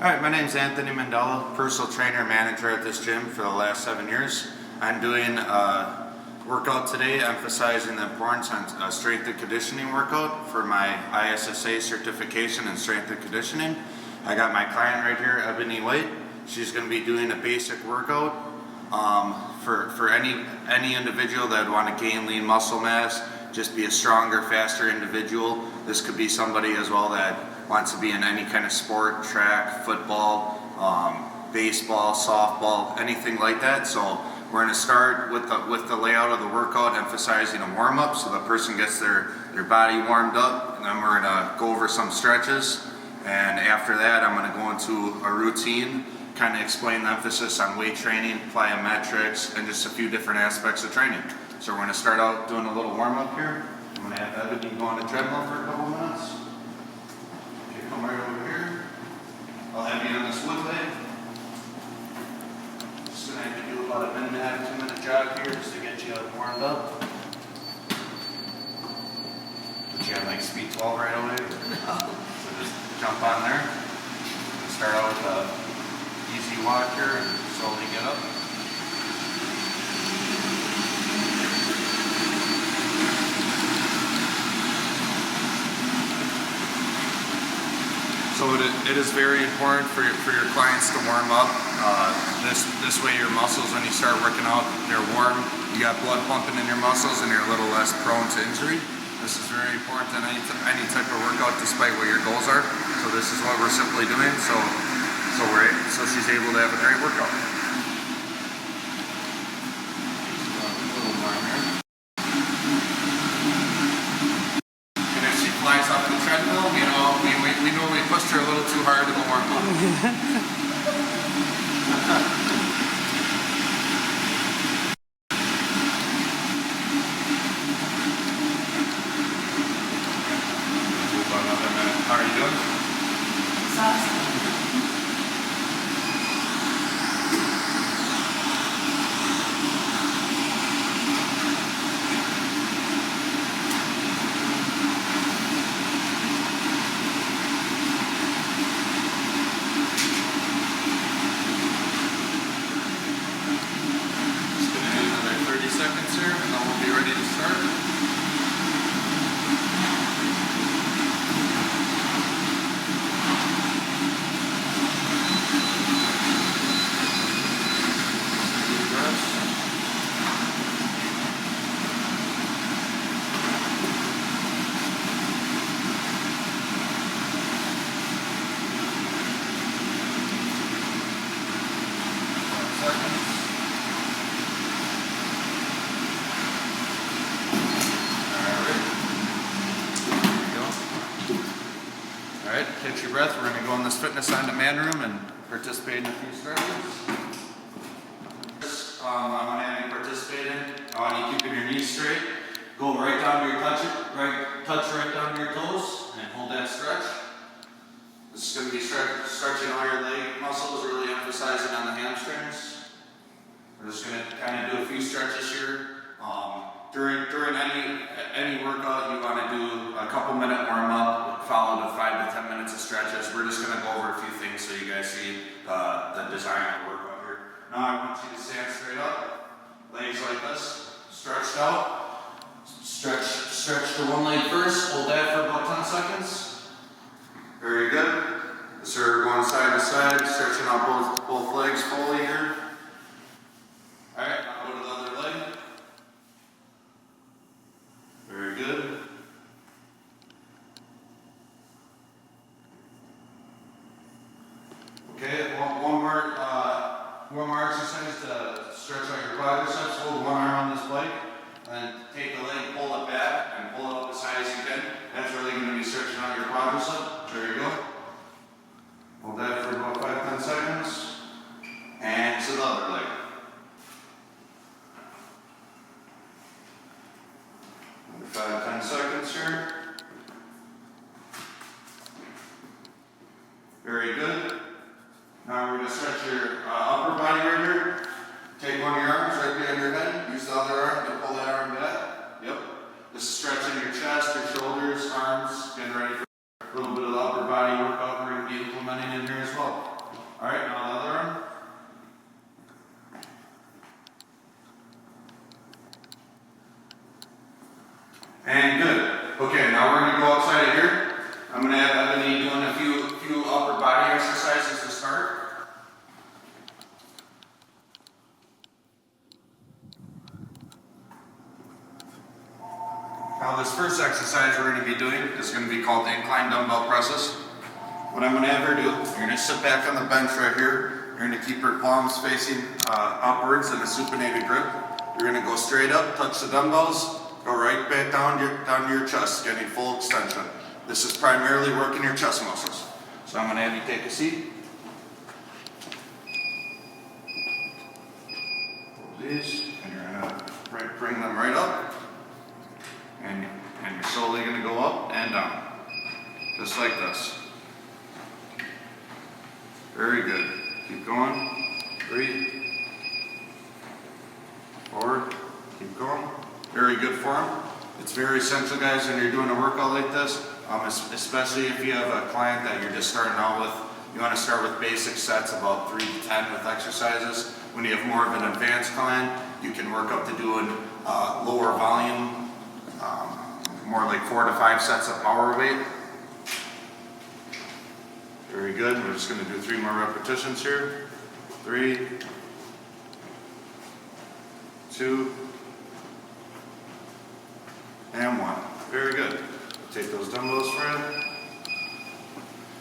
Alright, my name is Anthony Mandela, personal trainer and manager at this gym for the last 7 years. I'm doing a workout today emphasizing the importance on strength and conditioning workout for my ISSA certification in strength and conditioning. I got my client right here, Ebony White. She's going to be doing a basic workout for any individual that would want to gain lean muscle mass, just be a stronger, faster individual. This could be somebody as well that wants to be in any kind of sport, track, football, baseball, softball, anything like that. So we're going to start with the layout of the workout, emphasizing a warm-up so the person gets their body warmed up, and then we're going to go over some stretches, and after that I'm going to go into a routine, kind of explain the emphasis on weight training, plyometrics, and just a few different aspects of training. So we're going to start out doing a little warm-up here. I'm going to have Ebony go on a treadmill for a couple minutes. Come right over here. I'll have you on this wood leg. Just going to have to do about a 1.5 to 2 minute jog here just to get you warmed up. But you have like speed 12 right away? No. So just jump on there. Start out with an easy walk here and slowly get up. So it is very important for your clients to warm up. This way your muscles, when you start working out, they're warm. You got blood pumping in your muscles and you're a little less prone to injury. This is very important in any type of workout, despite what your goals are. So this is what we're simply doing. So she's able to have a great workout. Flies off the treadmill, we know we pushed her a little too hard in the warm-up. About another minute. How are you doing? Awesome. Seconds here, and then we'll be ready to start. Deep breaths. Seconds. Alright, catch your breath. We're going to go in this fitness on-demand room and participate in a few stretches. I'm going to have you participate in. I want you keeping your knees straight. Go right down to your touch right down to your toes and hold that stretch. This is going to be stretching all your leg muscles, really emphasizing on the hamstrings. We're just going to kind of do a few stretches here. During any workout, you want to do a couple minute warm up, followed with 5 to 10 minutes of stretches. We're just going to go over a few things so you guys see the design of the workout here. Now I want you to stand straight up, legs like this, stretched out. Stretch to one leg first, hold that for about 10 seconds. Very good. So we're going side to side, stretching out both legs fully here. Alright, now go to the other leg. Very good. Okay, one more exercise to stretch out your quadriceps. Hold one arm on this leg, and take the leg, pull it back, and pull it up as high as you can. That's really going to be stretching out your quadricep. There you go. Hold that for about 5-10 seconds. And to the other leg. 5-10 seconds here. Very good. Now we're going to stretch your upper body right here. Take one of your arms right behind your head. Use the other arm to pull that arm back. Yep. This is stretching your chest, your shoulders, arms, getting ready for a little bit of the upper body workout we're going to be implementing in here as well. this first exercise we're going to be doing is going to be called incline dumbbell presses. What I'm going to have her do, you're going to sit back on the bench right here. You're going to keep her palms facing upwards in a supinated grip. You're going to go straight up, touch the dumbbells, go right back down to your chest, getting full extension. This is primarily working your chest muscles. So I'm going to have you take a seat. Hold these, and you're going to bring them right up. And you're slowly going to go up and down, just like this. Very good. Keep going. 3, 4. Keep going. Very good form. It's very essential, guys, when you're doing a workout like this, especially if you have a client that you're just starting out with. You want to start with basic sets, about 3 to 10 with exercises. When you have more of an advanced client, you can work up to doing lower volume, more like 4 to 5 sets of power weight. Very good. We're just going to do 3 more repetitions here. 3, 2, and 1. Very good. Take those dumbbells, Fred.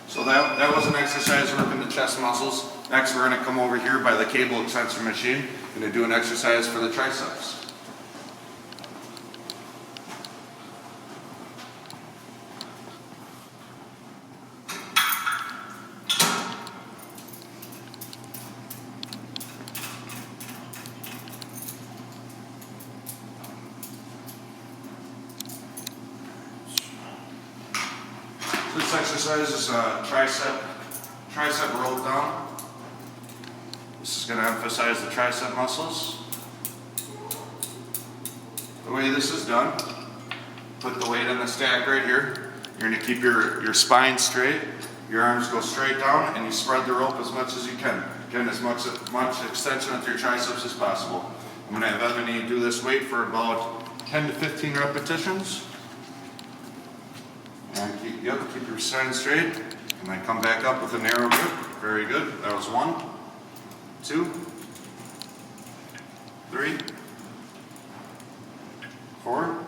So that was an exercise working the chest muscles. Next, we're going to come over here by the cable extensor machine. Going to do an exercise for the triceps. This exercise is a tricep roll down. This is going to emphasize the tricep muscles. The way this is done, put the weight on the stack right here. You're going to keep your spine straight. Your arms go straight down, and you spread the rope as much as you can. Again, as much extension with your triceps as possible. I'm going to have Ebony do this weight for about 10 to 15 repetitions. And keep your spine straight, and then come back up with a narrow grip. Very good. That was 1, 2, 3, 4,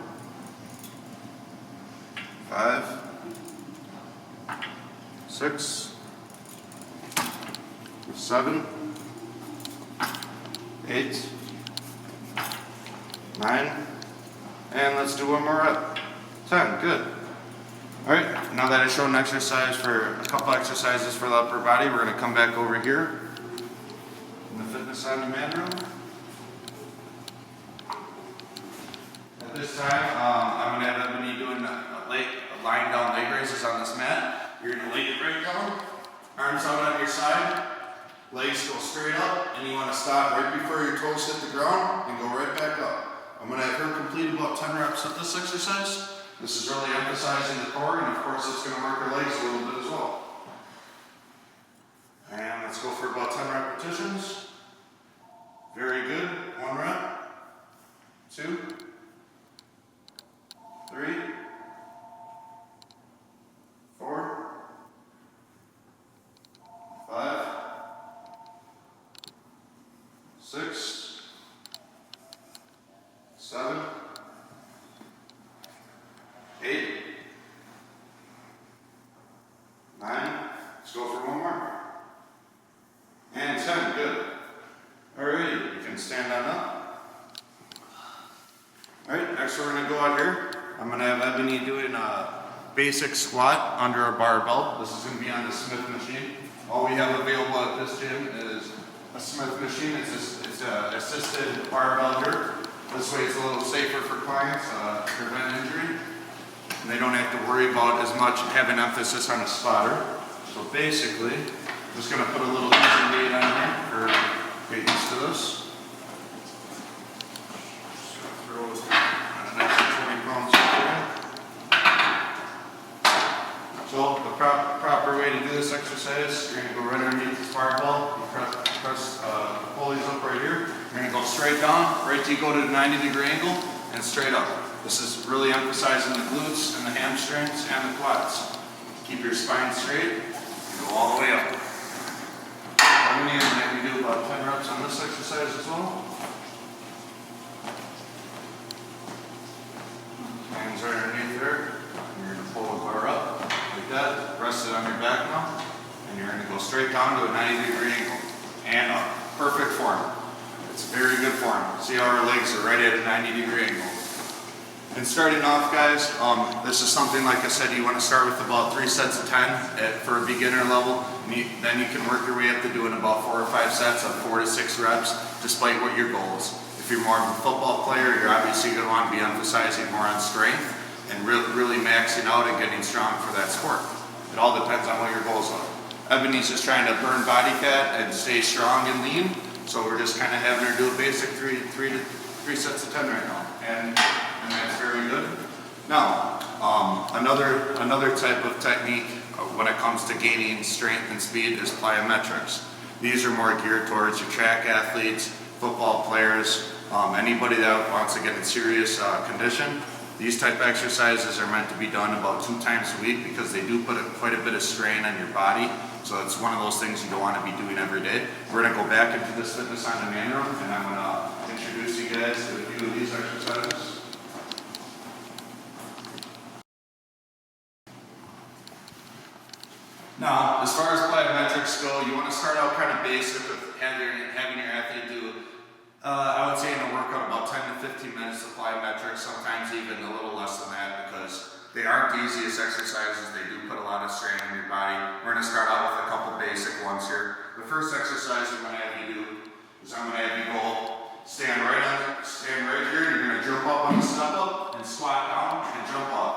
5, 6, 7, 8, 9, and let's do one more rep. 10. Good. Alright, now that I've shown an exercise for a couple exercises for the upper body, we're going to come back over here in the fitness on demand room. At this time, I'm going to have Ebony doing lying down leg raises on this mat. You're going to lay it right down, arms out on your side, legs go straight up, and you want to stop right before your toes hit the ground and go right back up. I'm going to have her complete about 10 reps with this exercise. This is really emphasizing the core, and of course it's going to work her legs a little bit as well. And let's go for about 10 repetitions. Very good. 1 rep. 2, 3, 4, 5, 6, 7, 8, 9, let's go for 1 more. And 10, good. Alright, you can stand on up. Alright, next we're going to go out here. I'm going to have Ebony doing a basic squat under a barbell. This is going to be on the Smith machine. All we have available at this gym is a Smith machine. It's an assisted barbell here. This way it's a little safer for clients to prevent injury. And they don't have to worry about as much having emphasis on a spotter. So basically, I'm just going to put a little easy weight on here for get used to this. Just throw an extra 20 pounds here. So the proper way to do this exercise, you're going to go right underneath this barbell. You press the pulleys up right here. You're going to go straight down, right till you go to a 90-degree angle, and straight up. This is really emphasizing the glutes and the hamstrings and the quads. Keep your spine straight and go all the way up. I'm going to have you do about 10 reps on this exercise as well. Hands right underneath. straight down to a 90-degree angle and up. Perfect form. It's very good form. See how our legs are right at a 90-degree angle. And starting off, guys, this is something, like I said, you want to start with about 3 sets of 10 for a beginner level. And then you can work your way up to doing about 4 or 5 sets of 4 to 6 reps, despite what your goal is. If you're more of a football player, you're obviously going to want to be emphasizing more on strength and really maxing out and getting strong for that sport. It all depends on what your goals are. Ebony's just trying to burn body fat and stay strong and lean, so we're just kind of having her do a basic 3 sets of 10 right now, and that's very good. Now, another type of technique when it comes to gaining strength and speed is plyometrics. These are more geared towards your track athletes, football players, anybody that wants to get in serious condition. These type of exercises are meant to be done about 2 times a week because they do put quite a bit of strain on your body. So it's one of those things you don't want to be doing every day. We're going to go back into this Fitness on Demand room, and I'm going to introduce you guys to a few of these exercises. Now, as far as plyometrics go, you want to start out kind of basic with having your athlete do, I would say in a workout, about 10 to 15 minutes of plyometrics, sometimes even a little less than that, because they aren't the easiest exercises. They do put a lot of strain on your body. We're going to start out with a couple basic ones here. The first exercise I'm going to have you do is I'm going to have you go stand right here. You're going to jump up on the step up and squat down and jump up.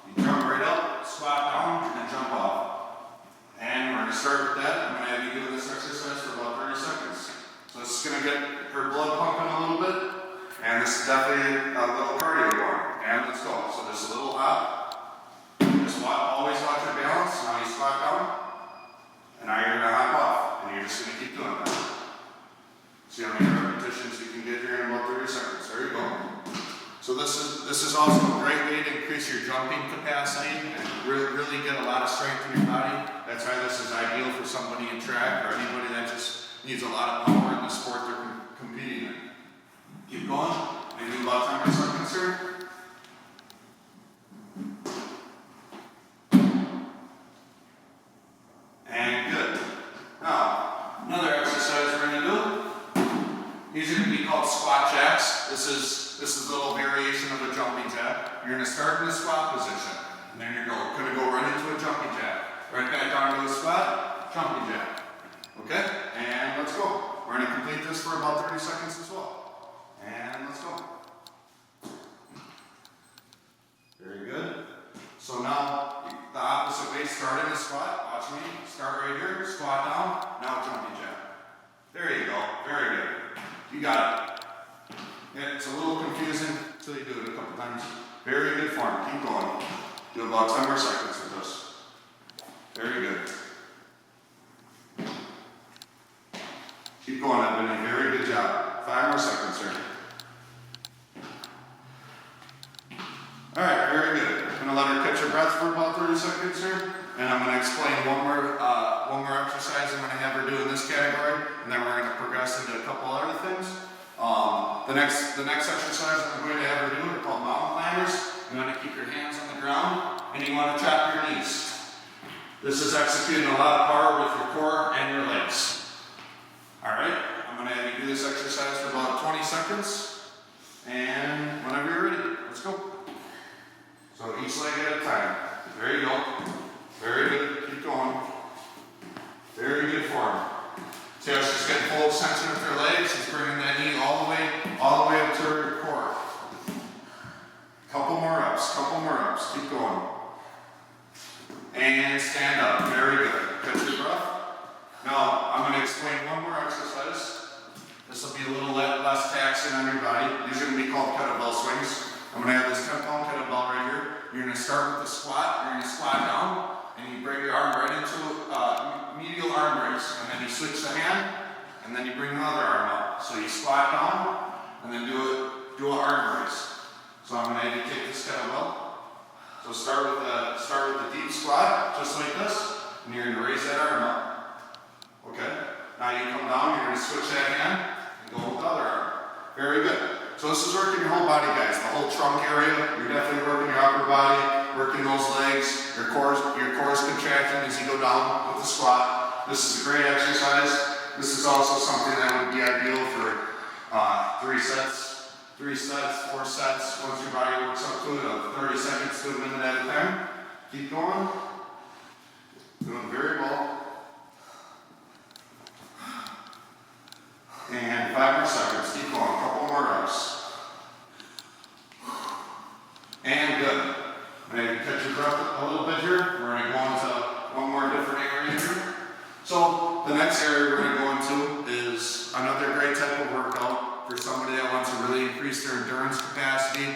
You jump right up, squat down, and jump up. And we're going to start with that. I'm going to have you do this exercise for about 30 seconds. So this is going to get her blood pumping a little bit. And this is definitely a little cardio going. And let's go. So there's a little hop. Just always watch your balance. Now you squat down. And now you're going to hop off. And you're just going to keep doing that. See how many repetitions you can get here in about 30 seconds. There you go. So this is also a great way to increase your jumping capacity and really get a lot of strength in your body. That's why this is ideal for somebody in track or anybody that just needs a lot of power in the sport they're competing in. Keep going. Maybe about 10 more seconds here. And good. Now, another exercise we're going to do. These are going to be called squat jacks. This is a little variation of a jumping jack. You're going to start in a squat position, and then you're going to go right into a jumping jack. Right back down to a squat, jumping jack. Okay? And let's go. We're going to complete this for about 30 seconds as well. And let's go. Very good. So now, the opposite way, start in a squat. Watch me. Start right here, squat down, now jumping jack. There you go. Very good. You got it. Yeah, it's a little confusing until you do it a couple times. Very good form. Keep going. Do about 10 more seconds with this. Very good. Keep going, Ebony. Very good job. 5 more seconds here. Alright, very good. I'm going to let her catch her breath for about 30 seconds here. And I'm going to explain one more exercise I'm going to have her do in this category. And then we're going to progress into a couple other things. The next exercise I'm going to have her do are called mountain climbers. You want to keep your hands on the ground and you want to trap your knees. This is executing a lot of power with your core and your legs. Alright, I'm going to have you do this exercise for about 20 seconds. And whenever you're ready, let's go. So each leg at a time. There you go. Very good. Keep going. Very good form. See how she's getting full extension with her legs? She's bringing that knee all the way up to her core. Couple more ups. Keep going. And stand up. Very good. Catch your breath. Now, I'm going to explain one more exercise. This will be a little less taxing on your body. These are going to be called kettlebell swings. I'm going to have this 10-pound kettlebell right here. You're going to start with the squat. You're going to squat down, and you bring your arm right into medial arm raise. And then you switch the hand, and then you bring the other arm up. So you squat down, and then do an arm raise. So I'm going to have you take this kettlebell. So start with the deep squat, just like this, and you're going to raise that arm up. Okay? Now you come down, you're going to switch that hand, and go with the other arm. Very good. So this is working your whole body, guys. The whole trunk area. You're definitely working your upper body, working those legs. Your core is contracting as you go down with the squat. This is a great exercise. This is also something that would be ideal for 3 sets, 4 sets. Once your body works up to it, of 30 seconds to a minute at a time. Keep going. Doing very well. And 5 more seconds. Keep going. A couple more reps. And good. Maybe catch your breath a little bit here. We're going to go into one more different area here. So the next area we're going to go into is another great type of workout for somebody that wants to really increase their endurance capacity.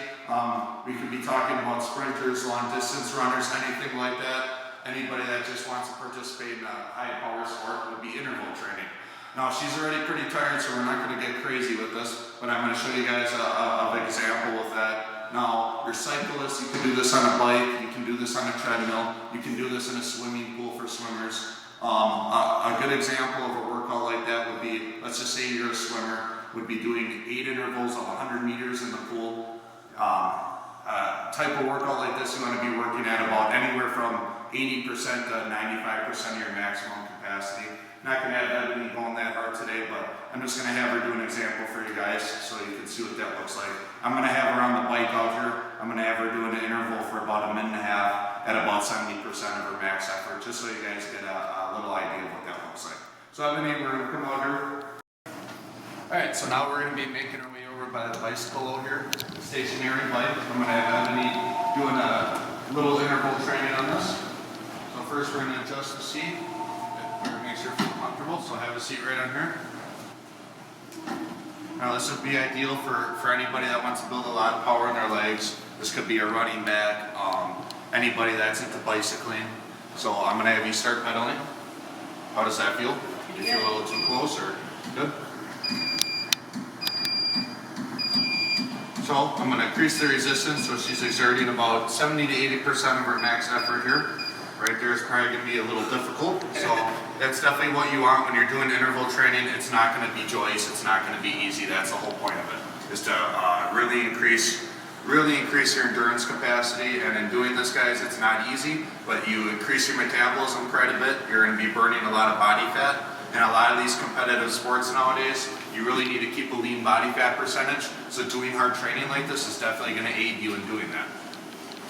We could be talking about sprinters, long distance runners, anything like that. Anybody that just wants to participate in a high power sport would be interval training. Now she's already pretty tired, so we're not going to get crazy with this, but I'm going to show you guys an example of that. Now, your cyclists, you can do this on a bike, you can do this on a treadmill, you can do this in a swimming pool for swimmers. A good example of a workout like that would be, let's just say you're a swimmer, would be doing 8 intervals of 100 meters in the pool. Type of workout like this, you want to be working at about anywhere from 80% to 95% of your maximum capacity. Not going to have Ebony going that hard today, but I'm just going to have her do an example for you guys so you can see what that looks like. I'm going to have her on the bike out here. I'm going to have her do an interval for about 1.5 minutes at about 70% of her max effort, just so you guys get a little idea of what that looks like. So Ebony, we're going to come out here. Alright, so now we're going to be making our way over by the bicycle over here, the stationary bike. I'm going to have Ebony doing a little interval training on this. So first we're going to adjust the seat. We're going to make sure you feel comfortable, so have a seat right on here. Now this would be ideal for anybody that wants to build a lot of power in their legs. This could be a running back, anybody that's into bicycling. So I'm going to have you start pedaling. How does that feel? Do you feel a little too close or good? So I'm going to increase the resistance, so she's exerting about 70 to 80% of her max effort here. Right there is probably going to be a little difficult. So that's definitely what you want when you're doing interval training. It's not going to be joyous. It's not going to be easy. That's the whole point of it, is to really increase your endurance capacity. And in doing this, guys, it's not easy, but you increase your metabolism quite a bit. You're going to be burning a lot of body fat. And a lot of these competitive sports nowadays, you really need to keep a lean body fat percentage. So doing hard training like this is definitely going to aid you in doing that.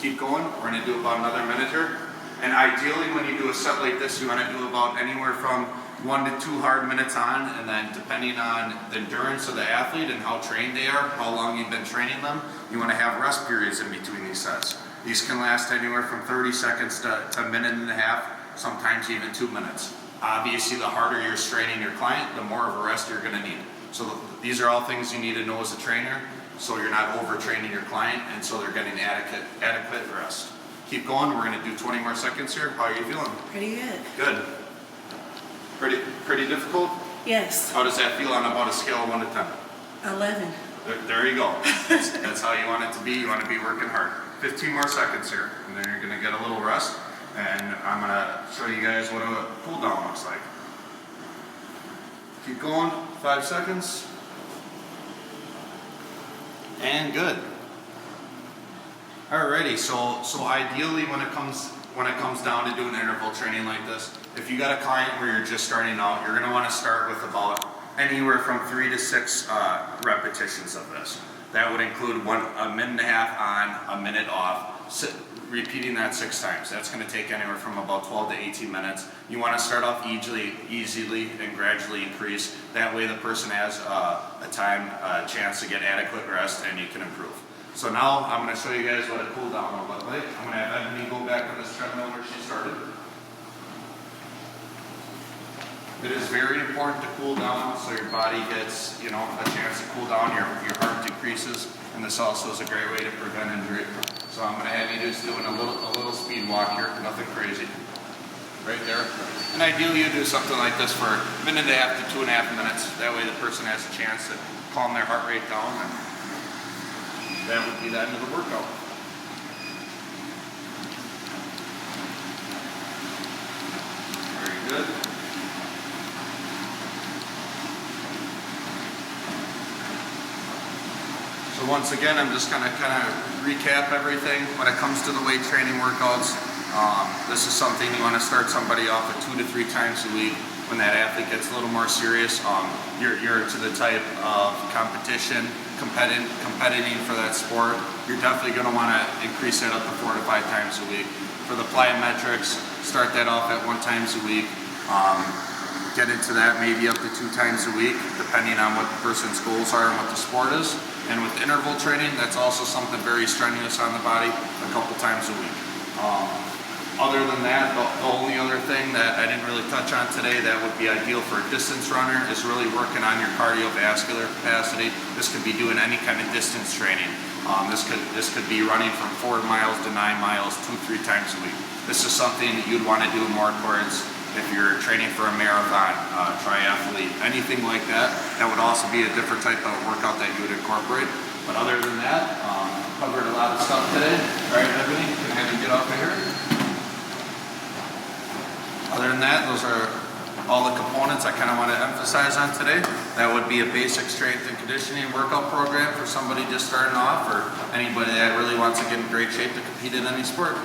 Keep going. We're going to do about another minute here. And ideally, when you do a set like this, you want to do about anywhere from 1 to 2 hard minutes on, and then depending on the endurance of the athlete and how trained they are, how long you've been training them, you want to have rest periods in between these sets. These can last anywhere from 30 seconds to 1.5 minutes, sometimes even 2 minutes. Obviously, the harder you're straining your client, the more of a rest you're going to need. So these are all things you need to know as a trainer, so you're not overtraining your client, and so they're getting adequate rest. Keep going. We're going to do 20 more seconds here. How are you feeling? Pretty good. Good. Pretty difficult? Yes. How does that feel on about a scale of 1 to 10? 11. There you go. That's how you want it to be. You want to be working hard. 15 more seconds here, and then you're going to get a little rest. And I'm going to show you guys what a cool down looks like. Keep going. 5 seconds. And good. Alrighty, so ideally when it comes down to doing interval training like this, if you got a client where you're just starting out, you're going to want to start with about anywhere from 3 to 6 repetitions of this. That would include 1.5 minutes on, 1 minute off, repeating that 6 times. That's going to take anywhere from about 12 to 18 minutes. You want to start off easily and gradually increase. That way the person has a chance to get adequate rest and you can improve. So now I'm going to show you guys what a cool down will look like. I'm going to have Ebony go back on this treadmill where she started. It is very important to cool down so your body gets, a chance to cool down, your heart decreases, and this also is a great way to prevent injury. So I'm going to have you just doing a little speed walk here, nothing crazy. Right there. And ideally you do something like this for 1.5 to 2.5 minutes. That way the person has a chance to calm their heart rate down. And that would be the end of the workout. Very good. So once again, I'm just going to kind of recap everything when it comes to the weight training workouts. This is something you want to start somebody off with 2 to 3 times a week. When that athlete gets a little more serious, you're to the type of competition, competing for that sport, you're definitely going to want to increase that up to 4 to 5 times a week. For the plyometrics, start that off at 1 time a week. Get into that maybe up to 2 times a week, depending on what the person's goals are and what the sport is. And with interval training, that's also something very strenuous on the body, a couple times a week. Other than that, the only other thing that I didn't really touch on today that would be ideal for a distance runner is really working on your cardiovascular capacity. This could be doing any kind of distance training. This could be running from 4 miles to 9 miles 2-3 times a week. This is something that you'd want to do more towards if you're training for a marathon, triathlete, anything like that. That would also be a different type of workout that you would incorporate. But other than that, covered a lot of stuff today. All right, Ebony, can I have you get off of here? Other than that, those are all the components I kind of want to emphasize on today. That would be a basic strength and conditioning workout program for somebody just starting off or anybody that really wants to get in great shape to compete in any sport.